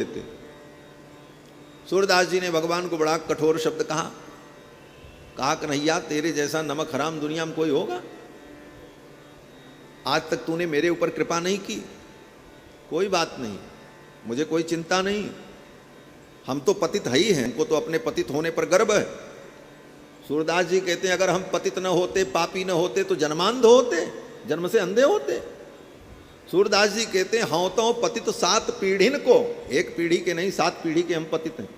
देते। सूरदास जी ने भगवान को बड़ा कठोर शब्द कहा, कन्हैया तेरे जैसा नमक हराम दुनिया में कोई होगा? आज तक तूने मेरे ऊपर कृपा नहीं की, कोई बात नहीं, मुझे कोई चिंता नहीं, हम तो पतित है ही हैं, हमको तो अपने पतित होने पर गर्व है। सूरदास जी कहते हैं अगर हम पतित न होते, पापी न होते तो जन्मांध होते, जन्म से अंधे होते। सूरदास जी कहते हैं हाँ तो पतित 7 पीढ़िन को, एक पीढ़ी के नहीं 7 पीढ़ी के हम पतित हैं।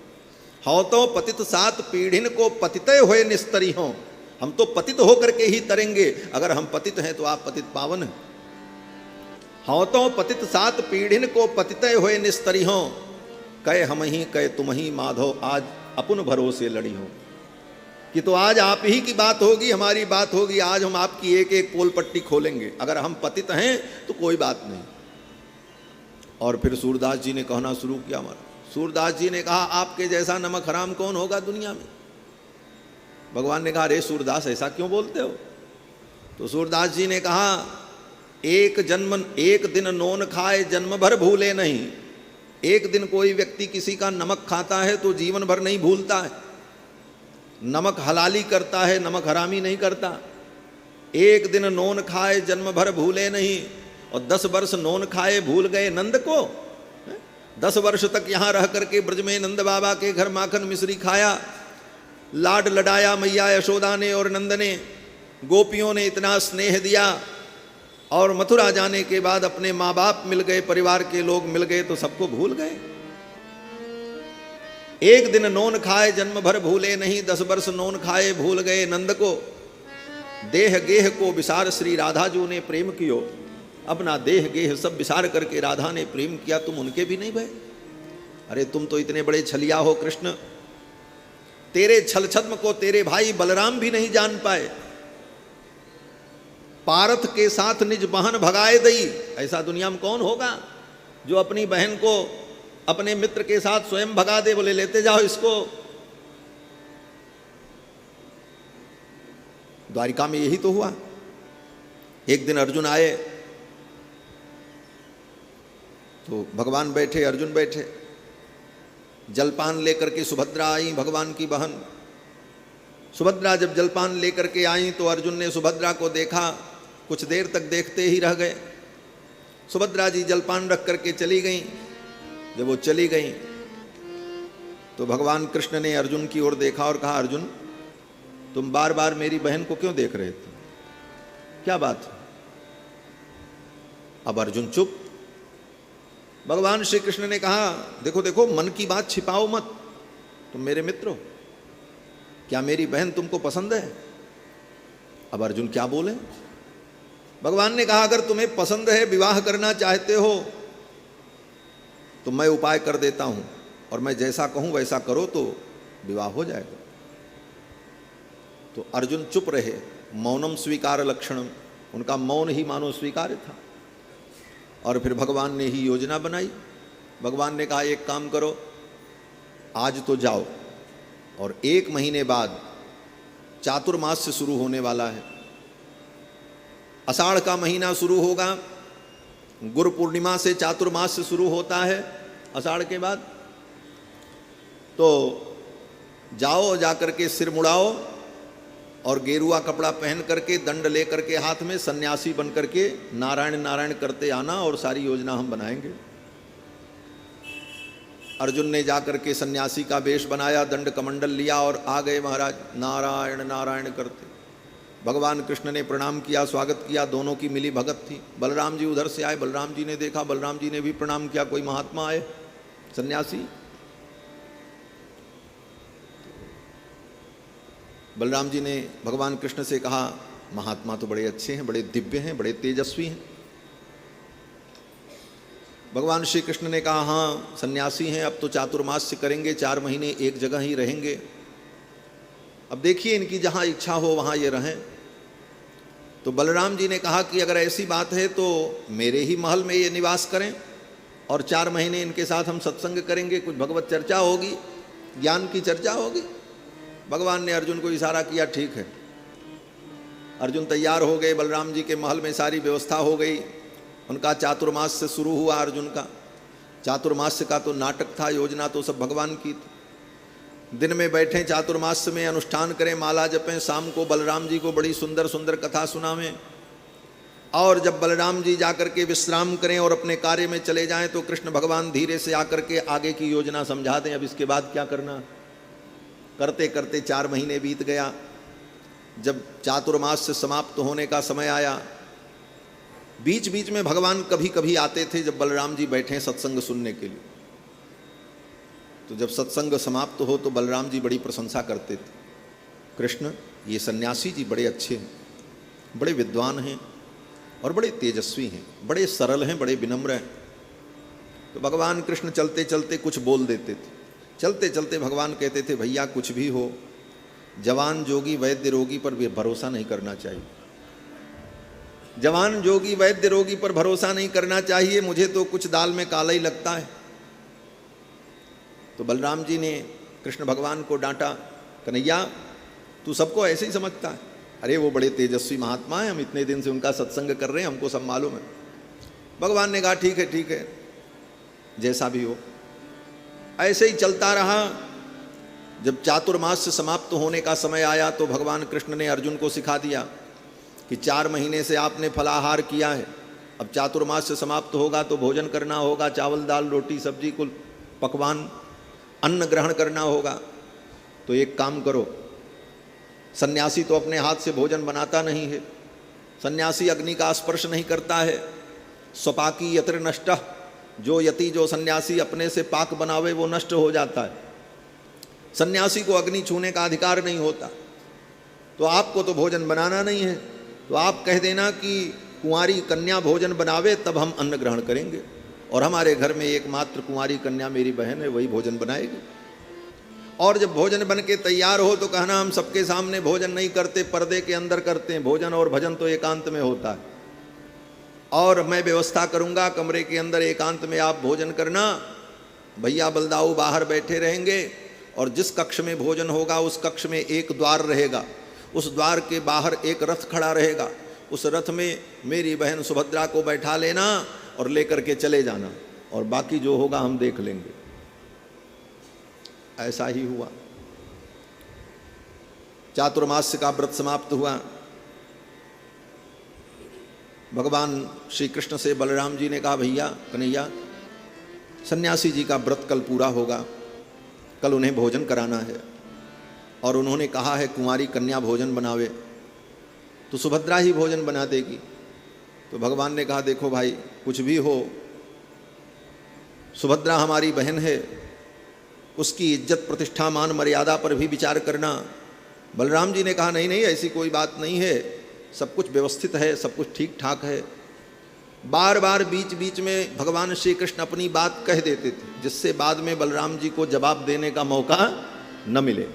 हाँ तो पतित 7 पीढ़िन को पतिते हुए निस्तरी हों, हम तो पतित होकर के ही तरेंगे, अगर हम पतित हैं तो आप पतित पावन हैं। हाँ तो पतित 7 पीढ़िन को पतिते हुए निस्तरी हों, कहे हम ही कहे तुम ही माधव आज अपुन भरोसे लड़ी हो, कि तो आज आप ही की बात होगी, हमारी बात होगी, आज हम आपकी एक एक पोल पट्टी खोलेंगे, अगर हम पतित हैं तो कोई बात नहीं। और फिर सूरदास जी ने कहना शुरू किया, सूरदास जी ने कहा आपके जैसा नमक हराम कौन होगा दुनिया में? भगवान ने कहा अरे सूरदास ऐसा क्यों बोलते हो? तो सूरदास जी ने कहा एक दिन नोन खाए जन्म भर भूले नहीं। एक दिन कोई व्यक्ति किसी का नमक खाता है तो जीवन भर नहीं भूलता है, नमक हलाली करता है, नमक हरामी नहीं करता। एक दिन नोन खाए जन्म भर भूले नहीं, और 10 वर्ष नोन खाए भूल गए नंद को। 10 वर्ष तक यहाँ रह करके ब्रज में नंद बाबा के घर माखन मिश्री खाया, लाड लडाया मैया यशोदा ने और नंद ने, गोपियों ने इतना स्नेह दिया, और मथुरा जाने के बाद अपने माँ बाप मिल गए, परिवार के लोग मिल गए तो सबको भूल गए। एक दिन नोन खाए जन्म भर भूले नहीं, 10 वर्ष नोन खाए भूल गए नंद को। देह गेह को विसार श्री राधा जो ने प्रेम कियो, अपना देह गेह सब विसार करके राधा ने प्रेम किया, तुम उनके भी नहीं भय? अरे तुम तो इतने बड़े छलिया हो कृष्ण, तेरे छल छद्म को तेरे भाई बलराम भी नहीं जान पाए। पारथ के साथ निज बहन भगाए दई, ऐसा दुनिया में कौन होगा जो अपनी बहन को अपने मित्र के साथ स्वयं भगा दे, बोले लेते जाओ इसको। द्वारिका में यही तो हुआ। एक दिन अर्जुन आए तो भगवान बैठे, अर्जुन बैठे, जलपान लेकर के सुभद्रा आई, भगवान की बहन सुभद्रा जब जलपान लेकर के आई तो अर्जुन ने सुभद्रा को देखा, कुछ देर तक देखते ही रह गए। सुभद्रा जी जलपान रख करके चली गईं। जब वो चली गईं तो भगवान कृष्ण ने अर्जुन की ओर देखा और कहा अर्जुन तुम बार बार मेरी बहन को क्यों देख रहे थे, क्या बात है? अब अर्जुन चुप। भगवान श्री कृष्ण ने कहा देखो देखो मन की बात छिपाओ मत, तुम मेरे मित्र हो, क्या मेरी बहन तुमको पसंद है? अब अर्जुन क्या बोले? भगवान ने कहा अगर तुम्हें पसंद है, विवाह करना चाहते हो तो मैं उपाय कर देता हूं, और मैं जैसा कहूं वैसा करो तो विवाह हो जाएगा। तो अर्जुन चुप रहे, मौनम स्वीकार लक्षणम, उनका मौन ही मानो स्वीकार्य था। और फिर भगवान ने ही योजना बनाई। भगवान ने कहा एक काम करो, आज तो जाओ, और 1 महीने बाद चातुर्मास से शुरू होने वाला है, आषाढ़ का महीना शुरू होगा, गुरु पूर्णिमा से चातुर्मास से शुरू होता है आषाढ़ के बाद। तो जाओ, जाकर के सिर मुड़ाओ और गेरुआ कपड़ा पहन करके, दंड ले करके हाथ में, सन्यासी बन करके नारायण नारायण करते आना, और सारी योजना हम बनाएंगे। अर्जुन ने जाकर के सन्यासी का वेश बनाया, दंड कमंडल लिया और आ गए महाराज नारायण नारायण करते। भगवान कृष्ण ने प्रणाम किया, स्वागत किया, दोनों की मिली भगत थी। बलराम जी उधर से आए, बलराम जी ने देखा, बलराम जी ने भी प्रणाम किया, कोई महात्मा आए सन्यासी। बलराम जी ने भगवान कृष्ण से कहा महात्मा तो बड़े अच्छे हैं, बड़े दिव्य हैं, बड़े तेजस्वी हैं। भगवान श्री कृष्ण ने कहा हाँ सन्यासी हैं, अब तो चातुर्मास से करेंगे, 4 महीने एक जगह ही रहेंगे, अब देखिए इनकी जहाँ इच्छा हो वहाँ ये रहें। तो बलराम जी ने कहा कि अगर ऐसी बात है तो मेरे ही महल में ये निवास करें, और 4 महीने इनके साथ हम सत्संग करेंगे, कुछ भगवत चर्चा होगी, ज्ञान की चर्चा होगी। भगवान ने अर्जुन को इशारा किया ठीक है। अर्जुन तैयार हो गए, बलराम जी के महल में सारी व्यवस्था हो गई, उनका चातुर्मास से शुरू हुआ अर्जुन का। चातुर्मास्य का तो नाटक था, योजना तो सब भगवान की थी। दिन में बैठें चातुर्मास्य में अनुष्ठान करें, माला जपें, शाम को बलराम जी को बड़ी सुंदर सुंदर कथा सुनावें, और जब बलराम जी जाकर के विश्राम करें और अपने कार्य में चले जाएं तो कृष्ण भगवान धीरे से आकर के आगे की योजना समझा दें, अब इसके बाद क्या करना। करते करते 4 महीने बीत गया। जब चातुर्मास से समाप्त होने का समय आया, बीच बीच में भगवान कभी कभी आते थे जब बलराम जी बैठे सत्संग सुनने के लिए। तो जब सत्संग समाप्त हो तो बलराम जी बड़ी प्रशंसा करते थे, कृष्ण ये सन्यासी जी बड़े अच्छे हैं, बड़े विद्वान हैं और बड़े तेजस्वी हैं, बड़े सरल हैं, बड़े विनम्र हैं। तो भगवान कृष्ण चलते चलते कुछ बोल देते थे। चलते चलते भगवान कहते थे, भैया कुछ भी हो, जवान जोगी वैद्य रोगी पर भी भरोसा नहीं करना चाहिए। जवान जोगी वैद्य रोगी पर भरोसा नहीं करना चाहिए, मुझे तो कुछ दाल में काला ही लगता है। तो बलराम जी ने कृष्ण भगवान को डांटा, कन्हैया तू सबको ऐसे ही समझता है, अरे वो बड़े तेजस्वी महात्मा हैं, हम इतने दिन से उनका सत्संग कर रहे हैं, हमको सब मालूम है। भगवान ने कहा ठीक है, जैसा भी हो। ऐसे ही चलता रहा। जब चातुर्मास से समाप्त होने का समय आया तो भगवान कृष्ण ने अर्जुन को सिखा दिया कि 4 महीने से आपने फलाहार किया है, अब चातुर्मास से समाप्त होगा तो भोजन करना होगा, चावल दाल रोटी सब्जी कुल पकवान अन्न ग्रहण करना होगा। तो एक काम करो, सन्यासी तो अपने हाथ से भोजन बनाता नहीं है, सन्यासी अग्नि का स्पर्श नहीं करता है। स्वपाकी यत्र नष्टः, जो यति जो सन्यासी अपने से पाक बनावे वो नष्ट हो जाता है। सन्यासी को अग्नि छूने का अधिकार नहीं होता। तो आपको तो भोजन बनाना नहीं है, तो आप कह देना कि कुंवारी कन्या भोजन बनावे, तब हम अन्न ग्रहण करेंगे, और हमारे घर में एकमात्र कुंवारी कन्या मेरी बहन है, वही भोजन बनाएगी। और जब भोजन बन के तैयार हो तो कहना हम सबके सामने भोजन नहीं करते, पर्दे के अंदर करते हैं भोजन, और भजन तो एकांत में होता है, और मैं व्यवस्था करूंगा कमरे के अंदर एकांत में आप भोजन करना। भैया बलदाऊ बाहर बैठे रहेंगे, और जिस कक्ष में भोजन होगा उस कक्ष में एक द्वार रहेगा, उस द्वार के बाहर एक रथ खड़ा रहेगा, उस रथ में मेरी बहन सुभद्रा को बैठा लेना और लेकर के चले जाना, और बाकी जो होगा हम देख लेंगे। ऐसा ही हुआ। चातुर्मास्य का व्रत समाप्त हुआ। भगवान श्री कृष्ण से बलराम जी ने कहा, भैया कन्हैया सन्यासी जी का व्रत कल पूरा होगा, कल उन्हें भोजन कराना है, और उन्होंने कहा है कुंवारी कन्या भोजन बनावे, तो सुभद्रा ही भोजन बना देगी। तो भगवान ने कहा, देखो भाई कुछ भी हो, सुभद्रा हमारी बहन है, उसकी इज्जत प्रतिष्ठा मान मर्यादा पर भी विचार करना। बलराम जी ने कहा, नहीं नहीं ऐसी कोई बात नहीं है, सब कुछ व्यवस्थित है, सब कुछ ठीक ठाक है। बार बार बीच बीच में भगवान श्री कृष्ण अपनी बात कह देते थे, जिससे बाद में बलराम जी को जवाब देने का मौका न मिले,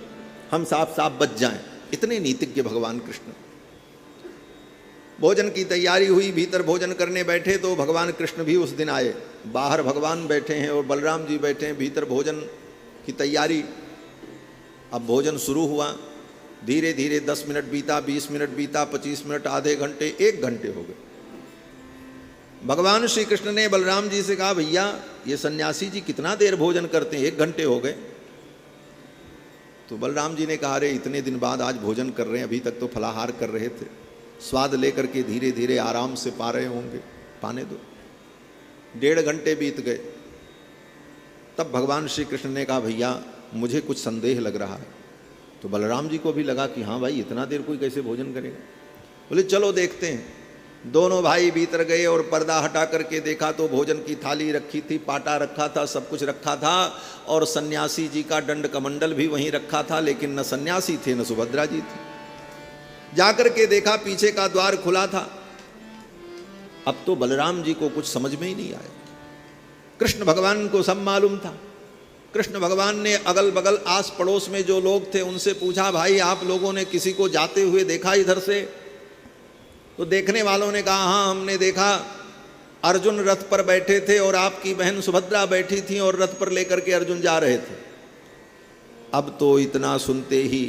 हम साफ साफ बच जाएं। इतने नीतिज्ञ भगवान कृष्ण। भोजन की तैयारी हुई, भीतर भोजन करने बैठे तो भगवान कृष्ण भी उस दिन आए। बाहर भगवान बैठे हैं और बलराम जी बैठे हैं, भीतर भोजन की तैयारी। अब भोजन शुरू हुआ, धीरे धीरे 10 मिनट बीता, 20 मिनट बीता, 25 मिनट, आधे घंटे, 1 घंटे हो गए। भगवान श्री कृष्ण ने बलराम जी से कहा, भैया ये सन्यासी जी कितना देर भोजन करते हैं, 1 घंटे हो गए। तो बलराम जी ने कहा, अरे इतने दिन बाद आज भोजन कर रहे हैं, अभी तक तो फलाहार कर रहे थे, स्वाद लेकर के धीरे धीरे आराम से पा रहे होंगे, पाने दो। 1.5 घंटे बीत गए। तब भगवान श्री कृष्ण ने कहा, भैया मुझे कुछ संदेह लग रहा है। तो बलराम जी को भी लगा कि हाँ भाई इतना देर कोई कैसे भोजन करेगा। बोले चलो देखते हैं। दोनों भाई भीतर गए और पर्दा हटा करके देखा तो भोजन की थाली रखी थी, पाटा रखा था, सब कुछ रखा था, और सन्यासी जी का दंड कमंडल भी वहीं रखा था, लेकिन न सन्यासी थे न सुभद्रा जी थी। जाकर के देखा पीछे का द्वार खुला था। अब तो बलराम जी को कुछ समझ में ही नहीं आया। कृष्ण भगवान को सब मालूम था। कृष्ण भगवान ने अगल बगल आस पड़ोस में जो लोग थे उनसे पूछा, भाई आप लोगों ने किसी को जाते हुए देखा इधर से? तो देखने वालों ने कहा, हाँ हमने देखा, अर्जुन रथ पर बैठे थे और आपकी बहन सुभद्रा बैठी थी और रथ पर लेकर के अर्जुन जा रहे थे। अब तो इतना सुनते ही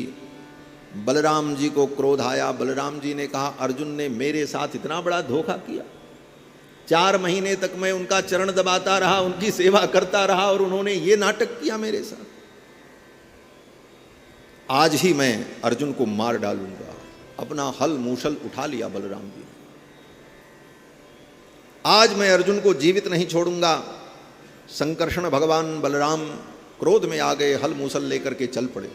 बलराम जी को क्रोध आया। बलराम जी ने कहा, अर्जुन ने मेरे साथ इतना बड़ा धोखा किया, 4 महीने तक मैं उनका चरण दबाता रहा, उनकी सेवा करता रहा और उन्होंने ये नाटक किया मेरे साथ। आज ही मैं अर्जुन को मार डालूंगा। अपना हल मूसल उठा लिया बलराम जी ने। आज मैं अर्जुन को जीवित नहीं छोड़ूंगा। संकर्षण भगवान बलराम क्रोध में आ गए, हल मूसल लेकर के चल पड़े।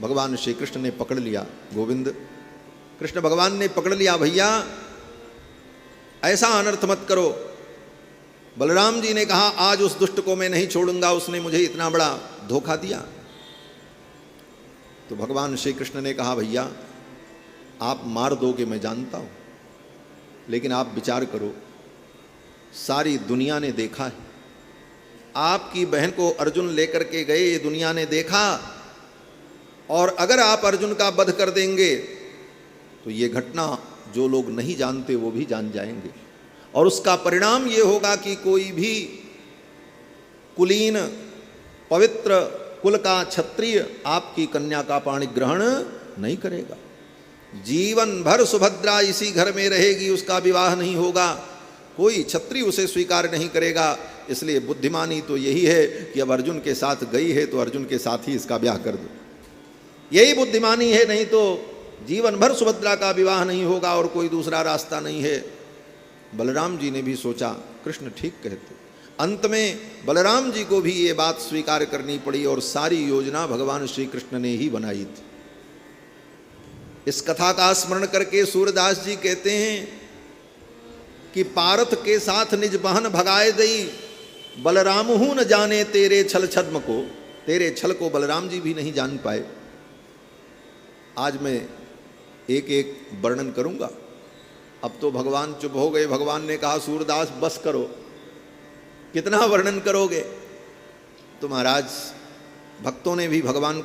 भगवान श्री कृष्ण ने पकड़ लिया। गोविंद कृष्ण भगवान ने पकड़ लिया, भैया ऐसा अनर्थ मत करो। बलराम जी ने कहा, आज उस दुष्ट को मैं नहीं छोड़ूंगा, उसने मुझे इतना बड़ा धोखा दिया। तो भगवान श्री कृष्ण ने कहा, भैया आप मार दोगे मैं जानता हूं, लेकिन आप विचार करो, सारी दुनिया ने देखा है, आपकी बहन को अर्जुन लेकर के गए, ये दुनिया ने देखा, और अगर आप अर्जुन का वध कर देंगे तो ये घटना जो लोग नहीं जानते वो भी जान जाएंगे, और उसका परिणाम ये होगा कि कोई भी कुलीन पवित्र कुल का क्षत्रिय आपकी कन्या का पाणी ग्रहण नहीं करेगा। जीवन भर सुभद्रा इसी घर में रहेगी, उसका विवाह नहीं होगा, कोई क्षत्रिय उसे स्वीकार नहीं करेगा। इसलिए बुद्धिमानी तो यही है कि अब अर्जुन के साथ गई है तो अर्जुन के साथ ही इसका ब्याह कर दो, यही बुद्धिमानी है, नहीं तो जीवन भर सुभद्रा का विवाह नहीं होगा और कोई दूसरा रास्ता नहीं है। बलराम जी ने भी सोचा कृष्ण ठीक कहते। अंत में बलराम जी को भी ये बात स्वीकार करनी पड़ी और सारी योजना भगवान श्री कृष्ण ने ही बनाई थी। इस कथा का स्मरण करके सूरदास जी कहते हैं कि पारथ के साथ निज बहन भगाए दई, बलराम हूं न जाने तेरे छल छद्म को। तेरे छल को बलराम जी भी नहीं जान पाए। आज मैं एक एक वर्णन करूंगा। अब तो भगवान चुप हो गए। भगवान ने कहा, सूरदास बस करो, कितना वर्णन करोगे। तो महाराज भक्तों ने भी भगवान